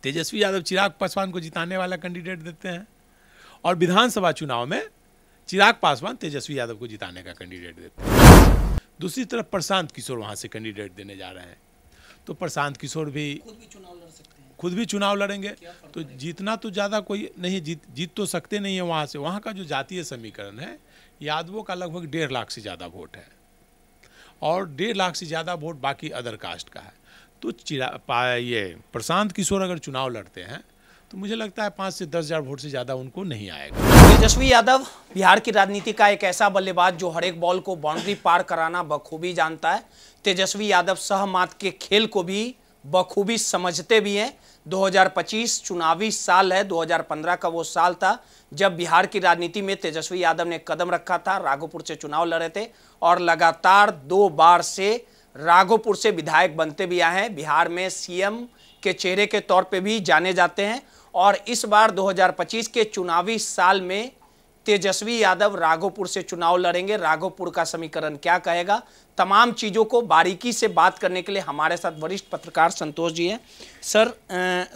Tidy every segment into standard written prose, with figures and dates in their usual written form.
तेजस्वी यादव चिराग पासवान को जिताने वाला कैंडिडेट देते हैं और विधानसभा चुनाव में चिराग पासवान तेजस्वी यादव को जिताने का कैंडिडेट देते हैं। दूसरी तरफ प्रशांत किशोर वहां से कैंडिडेट देने जा रहे हैं, तो प्रशांत किशोर भी खुद भी चुनाव लड़ेंगे। तो जीतना तो ज़्यादा कोई नहीं, जीत तो सकते नहीं है वहाँ से। वहाँ का जो जातीय समीकरण है, यादवों का लगभग 1.5 लाख से ज़्यादा वोट है और 1.5 लाख से ज़्यादा वोट बाकी अदर कास्ट का है। तो ये प्रशांत किशोर अगर चुनाव लड़ते हैं तो मुझे लगता है 5 से 10 हज़ार वोट से ज़्यादा उनको नहीं आएगा। तेजस्वी यादव बिहार की राजनीति का एक ऐसा बल्लेबाज जो हर एक बॉल को बाउंड्री पार कराना बखूबी जानता है। तेजस्वी यादव सहमात के खेल को भी बखूबी समझते भी हैं। 2025 चुनावी साल है। 2015 का वो साल था जब बिहार की राजनीति में तेजस्वी यादव ने कदम रखा था। राघोपुर से चुनाव लड़े थे और लगातार 2 बार से राघोपुर से विधायक बनते भी आए हैं। बिहार में सीएम के चेहरे के तौर पे भी जाने जाते हैं और इस बार 2025 के चुनावी साल में तेजस्वी यादव राघोपुर से चुनाव लड़ेंगे। राघोपुर का समीकरण क्या कहेगा, तमाम चीज़ों को बारीकी से बात करने के लिए हमारे साथ वरिष्ठ पत्रकार संतोष जी हैं। सर,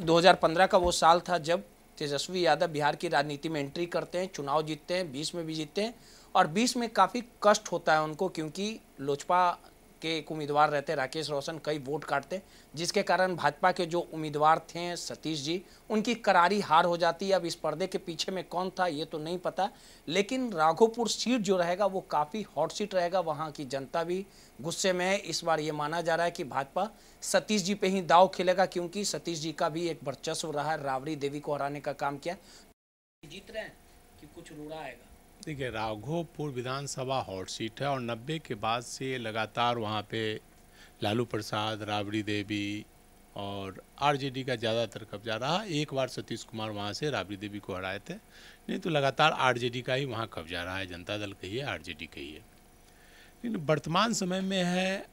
2015 का वो साल था जब तेजस्वी यादव बिहार की राजनीति में एंट्री करते हैं, चुनाव जीतते हैं, 20 में भी जीतते हैं और 20 में काफ़ी कष्ट होता है उनको, क्योंकि लोजपा के एक उम्मीदवार रहते राकेश रोशन कई वोट काटते, जिसके कारण भाजपा के जो उम्मीदवार थे सतीश जी, उनकी करारी हार हो जाती है। अब इस पर्दे के पीछे में कौन था ये तो नहीं पता, लेकिन राघोपुर सीट जो रहेगा वो काफ़ी हॉट सीट रहेगा। वहाँ की जनता भी गुस्से में है। इस बार ये माना जा रहा है कि भाजपा सतीश जी पे ही दाव खेलेगा, क्योंकि सतीश जी का भी एक वर्चस्व रहा है, राबड़ी देवी को हराने का काम किया। जीत रहे हैं कि कुछ रूड़ा आएगा? देखिए, राघोपुर विधानसभा हॉट सीट है और 90 के बाद से लगातार वहाँ पे लालू प्रसाद, राबड़ी देवी और आरजेडी का ज़्यादातर कब्जा रहा। एक बार सतीश कुमार वहाँ से राबड़ी देवी को हराए थे, नहीं तो लगातार आरजेडी का ही वहाँ कब्जा रहा है। जनता दल कही है, आरजेडी कही है। लेकिन वर्तमान समय में है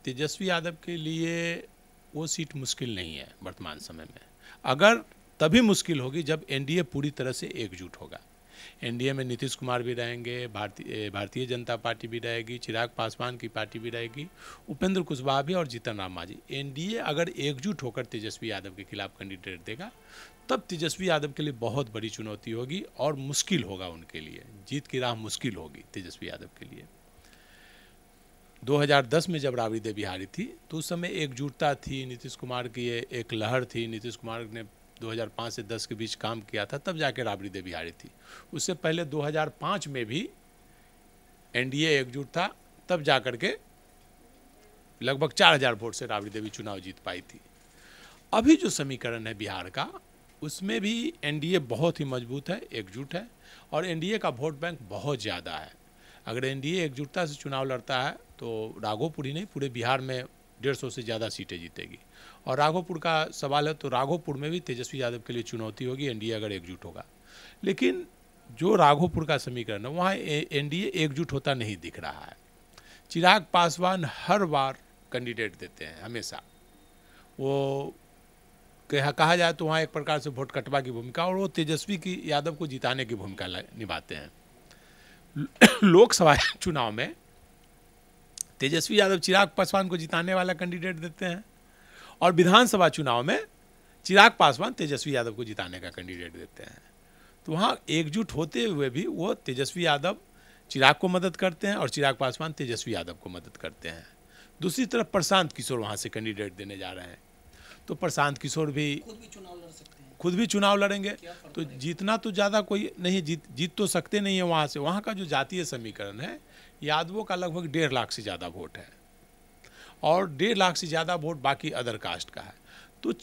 तेजस्वी यादव के लिए वो सीट मुश्किल नहीं है वर्तमान समय में। अगर तभी मुश्किल होगी जब एनडीए पूरी तरह से एकजुट होगा। एनडीए में नीतीश कुमार भी रहेंगे, भारतीय जनता पार्टी भी रहेगी, चिराग पासवान की पार्टी भी रहेगी, उपेंद्र कुशवाहा भी और जीतन राम मांझी। एनडीए अगर एकजुट होकर तेजस्वी यादव के खिलाफ कैंडिडेट देगा तब तेजस्वी यादव के लिए बहुत बड़ी चुनौती होगी और मुश्किल होगा उनके लिए। जीत की राह मुश्किल होगी तेजस्वी यादव के लिए। 2010 में जब राबड़ी देवी हारी थी तो उस समय एकजुटता थी, नीतीश कुमार की एक लहर थी। नीतीश कुमार ने 2005 से 10 के बीच काम किया था, तब जाके राबड़ी देवी हारी थी। उससे पहले 2005 में भी एनडीए एकजुट था, तब जाकर के लगभग 4000 वोट से राबड़ी देवी चुनाव जीत पाई थी। अभी जो समीकरण है बिहार का, उसमें भी एनडीए बहुत ही मजबूत है, एकजुट है और एनडीए का वोट बैंक बहुत ज़्यादा है। अगर एनडीए एकजुटता से चुनाव लड़ता है तो राघोपुर ही नहीं, पूरे बिहार में 150 से ज़्यादा सीटें जीतेगी। और राघोपुर का सवाल है तो राघोपुर में भी तेजस्वी यादव के लिए चुनौती होगी एनडीए अगर एकजुट होगा। लेकिन जो राघोपुर का समीकरण है वहाँ एनडीए एकजुट होता नहीं दिख रहा है। चिराग पासवान हर बार कैंडिडेट देते हैं, हमेशा। वो कहा जाए तो वहाँ एक प्रकार से वोट कटवा की भूमिका, और वो तेजस्वी की यादव को जिताने की भूमिका निभाते हैं। लोकसभा चुनाव में तेजस्वी यादव चिराग पासवान को जिताने वाला कैंडिडेट देते हैं और विधानसभा चुनाव में चिराग पासवान तेजस्वी यादव को जिताने का कैंडिडेट देते हैं। तो वहाँ एकजुट होते हुए भी वो तेजस्वी यादव चिराग को मदद करते हैं और चिराग पासवान तेजस्वी यादव को मदद करते हैं। दूसरी तरफ प्रशांत किशोर वहाँ से कैंडिडेट देने जा रहे हैं, तो प्रशांत किशोर भी खुद भी चुनाव लड़ेंगे। तो जीतना तो ज़्यादा कोई नहीं, जीत तो सकते नहीं है वहाँ से। वहाँ का जो जातीय समीकरण है, यादवों का लगभग 1.5 लाख से ज़्यादा वोट है और 1.5 लाख से ज़्यादा वोट बाकी अदर कास्ट का है। तो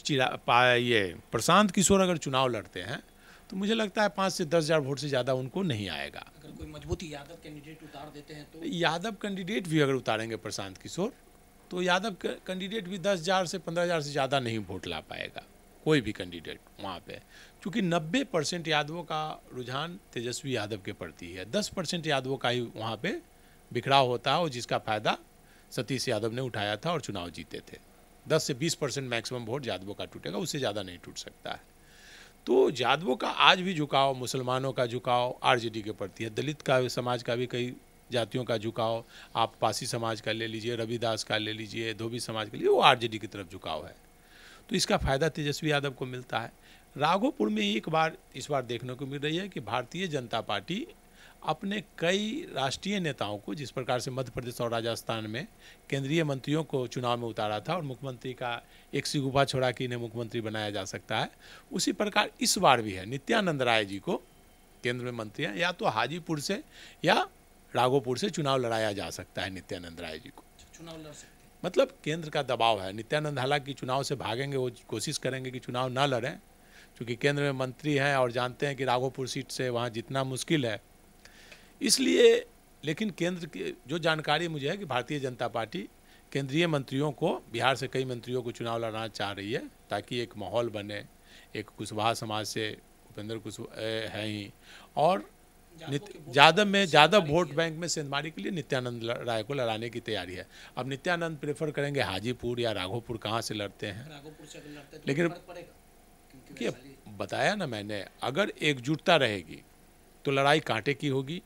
ये प्रशांत किशोर अगर चुनाव लड़ते हैं तो मुझे लगता है 5 से 10 हज़ार वोट से ज़्यादा उनको नहीं आएगा। अगर कोई मजबूत यादव कैंडिडेट उतार देते हैं तो यादव कैंडिडेट भी अगर उतारेंगे प्रशांत किशोर, तो यादव कैंडिडेट भी 10,000 से 15,000 से ज़्यादा नहीं वोट ला पाएगा कोई भी कैंडिडेट वहाँ पे, क्योंकि 90% यादवों का रुझान तेजस्वी यादव के प्रति है। 10% यादवों का ही वहाँ पे बिखराव होता है और जिसका फ़ायदा सतीश यादव ने उठाया था और चुनाव जीते थे। 10 से 20% मैक्सिमम वोट यादवों का टूटेगा, उससे ज़्यादा नहीं टूट सकता है। तो यादवों का आज भी झुकाव, मुसलमानों का झुकाव आरजेडी के प्रति है। दलित का समाज का भी कई जातियों का झुकाव, आप पासी समाज का ले लीजिए, रविदास का ले लीजिए, धोबी समाज का ले लीजिए, वो आरजेडी की तरफ झुकाव है। तो इसका फायदा तेजस्वी यादव को मिलता है। राघोपुर में एक बार इस बार देखने को मिल रही है कि भारतीय जनता पार्टी अपने कई राष्ट्रीय नेताओं को, जिस प्रकार से मध्य प्रदेश और राजस्थान में केंद्रीय मंत्रियों को चुनाव में उतारा था और मुख्यमंत्री का एक सी गुफा छोड़ा कि इन्हें मुख्यमंत्री बनाया जा सकता है, उसी प्रकार इस बार भी है। नित्यानंद राय जी को केंद्र में मंत्री हैं, या तो हाजीपुर से या राघोपुर से चुनाव लड़ाया जा सकता है नित्यानंद राय जी को। चुनाव लड़ सकते हैं, मतलब केंद्र का दबाव है। नित्यानंद हालांकि चुनाव से भागेंगे, वो कोशिश करेंगे कि चुनाव ना लड़ें, क्योंकि केंद्र में मंत्री हैं और जानते हैं कि राघोपुर सीट से वहाँ जितना मुश्किल है, इसलिए। लेकिन केंद्र की जो जानकारी मुझे है कि भारतीय जनता पार्टी केंद्रीय मंत्रियों को, बिहार से कई मंत्रियों को चुनाव लड़ाना चाह रही है, ताकि एक माहौल बने। एक कुशवाहा समाज से उपेंद्र कुशवाहा है ही, और यादव वोट बैंक में सेंधमारी के लिए नित्यानंद राय को लड़ाने की तैयारी है। अब नित्यानंद प्रेफर करेंगे हाजीपुर या राघोपुर, कहाँ से लड़ते हैं, राघोपुर से अगर लड़ते हैं तो लेकिन फर्क पड़ेगा, क्योंकि कि बताया ना मैंने, अगर एकजुटता रहेगी तो लड़ाई कांटे की होगी।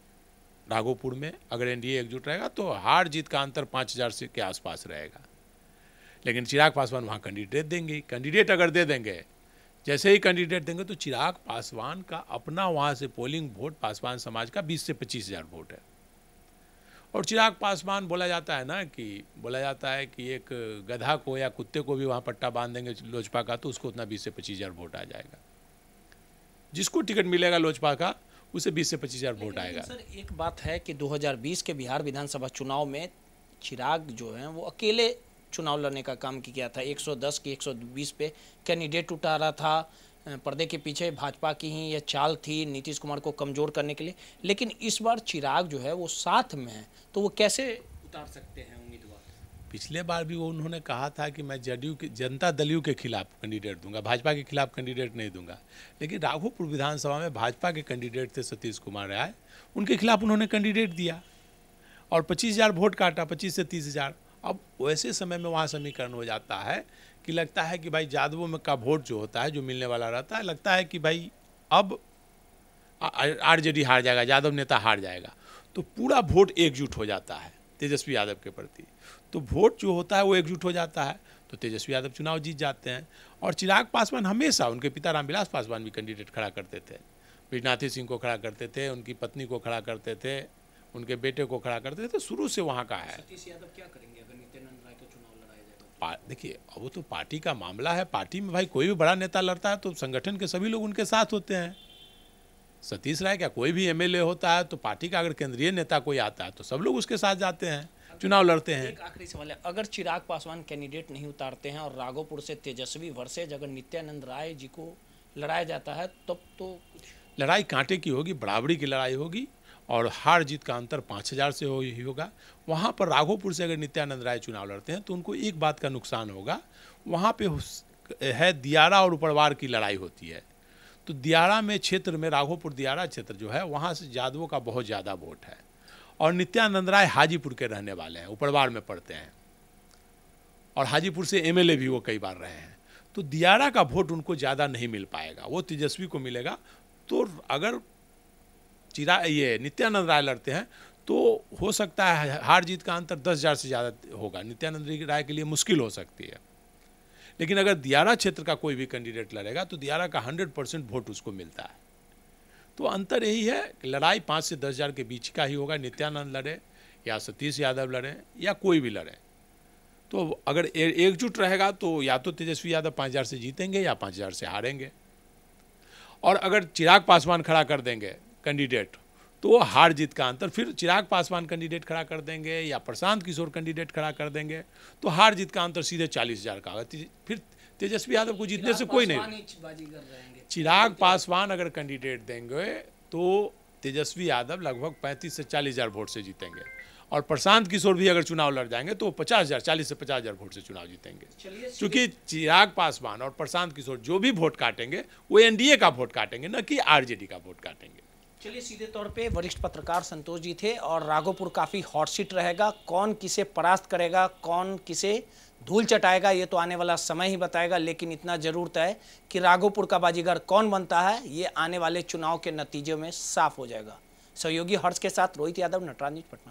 राघोपुर में अगर एनडीए एकजुट रहेगा तो हार जीत का अंतर 5000 से के आसपास रहेगा। लेकिन चिराग पासवान वहाँ कैंडिडेट देंगे, कैंडिडेट अगर दे देंगे, जैसे ही कैंडिडेट देंगे तो चिराग पासवान का अपना वहाँ से पोलिंग वोट, पासवान समाज का 20 से 25,000 वोट है। और चिराग पासवान बोला जाता है कि एक गधा को या कुत्ते को भी वहाँ पट्टा बांध देंगे लोजपा का, तो उसको उतना 20 से 25,000 वोट आ जाएगा। जिसको टिकट मिलेगा लोजपा का, उसे 20 से 25,000 वोट आएगा। सर एक बात है कि 2020 के बिहार विधानसभा चुनाव में चिराग जो हैं वो अकेले चुनाव लड़ने का काम किया था। 110 की 120 पे कैंडिडेट उतारा था। पर्दे के पीछे भाजपा की ही यह चाल थी नीतीश कुमार को कमज़ोर करने के लिए। लेकिन इस बार चिराग जो है वो साथ में है, तो वो कैसे उतार सकते हैं उम्मीदवार? पिछले बार भी वो उन्होंने कहा था कि मैं जदयू के, जनता दल के खिलाफ कैंडिडेट दूंगा, भाजपा के खिलाफ कैंडिडेट नहीं दूंगा। लेकिन राघोपुर विधानसभा में भाजपा के कैंडिडेट थे सतीश कुमार राय, उनके खिलाफ उन्होंने कैंडिडेट दिया और 25,000 वोट काटा, 25 से 30,000। अब वैसे समय में वहाँ समीकरण हो जाता है कि लगता है कि भाई यादवों में का वोट जो होता है, जो मिलने वाला रहता है, लगता है कि भाई अब आरजेडी हार जाएगा, यादव नेता हार जाएगा, तो पूरा वोट एकजुट हो जाता है तेजस्वी यादव के प्रति। तो वोट जो होता है वो एकजुट हो जाता है, तो तेजस्वी यादव चुनाव जीत जाते हैं। और चिराग पासवान हमेशा, उनके पिता रामविलास पासवान भी कैंडिडेट खड़ा करते थे, विजनाथी सिंह को खड़ा करते थे, उनकी पत्नी को खड़ा करते थे, उनके बेटे को खड़ा करते थे, तो शुरू से वहाँ का है। सतीश यादव क्या करेंगे अगर नित्यानंद राय का चुनाव लड़ाया जाए तो? देखिए, वो तो पार्टी का मामला है। पार्टी में भाई कोई भी बड़ा नेता लड़ता है तो संगठन के सभी लोग उनके साथ होते हैं। सतीश राय क्या, कोई भी एमएलए होता है तो पार्टी का अगर केंद्रीय नेता कोई आता है तो सब लोग उसके साथ जाते हैं, चुनाव लड़ते हैं। एक आखिरी सवाल है, अगर चिराग पासवान कैंडिडेट नहीं उतारते हैं और राघोपुर से तेजस्वी वर्सेज अगर नित्यानंद राय जी को लड़ाया जाता है, तब तो लड़ाई कांटे की होगी, बराबरी की लड़ाई होगी और हार जीत का अंतर 5,000 से ही होगा। वहाँ पर राघोपुर से अगर नित्यानंद राय चुनाव लड़ते हैं तो उनको एक बात का नुकसान होगा, वहाँ पे है दियारा और उपरवार की लड़ाई होती है। तो दियारा में क्षेत्र में, राघोपुर दियारा क्षेत्र जो है, वहाँ से यादवों का बहुत ज़्यादा वोट है और नित्यानंद राय हाजीपुर के रहने वाले हैं, उपरवार में पड़ते हैं और हाजीपुर से एमएलए भी वो कई बार रहे हैं। तो दियारा का वोट उनको ज़्यादा नहीं मिल पाएगा, वो तेजस्वी को मिलेगा। तो अगर ये नित्यानंद राय लड़ते हैं तो हो सकता है हार जीत का अंतर 10,000 से ज़्यादा होगा, नित्यानंद राय के लिए मुश्किल हो सकती है। लेकिन अगर दियारा क्षेत्र का कोई भी कैंडिडेट लड़ेगा तो दियारा का 100% वोट उसको मिलता है। तो अंतर यही है कि लड़ाई 5 से 10,000 के बीच का ही होगा, नित्यानंद लड़े या सतीश यादव लड़े या कोई भी लड़े। तो अगर एकजुट रहेगा तो या तो तेजस्वी यादव 5,000 से जीतेंगे या 5,000 से हारेंगे। और अगर चिराग पासवान खड़ा कर देंगे कैंडिडेट तो हार जीत का अंतर, फिर चिराग पासवान कैंडिडेट खड़ा कर देंगे या प्रशांत किशोर कैंडिडेट खड़ा कर देंगे तो हार जीत का अंतर सीधे 40,000 का होगा। फिर तेजस्वी यादव को जीतने से कोई नहीं। चिराग पासवान अगर कैंडिडेट देंगे तो तेजस्वी यादव लगभग 35 से 40,000 वोट से जीतेंगे और प्रशांत किशोर भी अगर चुनाव लड़ जाएंगे तो 50,000, 40 से 50,000 वोट से चुनाव जीतेंगे। क्योंकि चिराग पासवान और प्रशांत किशोर जो भी वोट काटेंगे वो एनडीए का वोट काटेंगे, न कि आरजेडी का वोट काटेंगे। चलिए, सीधे तौर पे वरिष्ठ पत्रकार संतोष जी थे और राघोपुर काफ़ी हॉट सीट रहेगा। कौन किसे परास्त करेगा, कौन किसे धूल चटाएगा, ये तो आने वाला समय ही बताएगा। लेकिन इतना जरूर है कि राघोपुर का बाजीगर कौन बनता है ये आने वाले चुनाव के नतीजे में साफ हो जाएगा। सहयोगी हर्ष के साथ रोहित यादव, नटराज न्यूज़, पटना।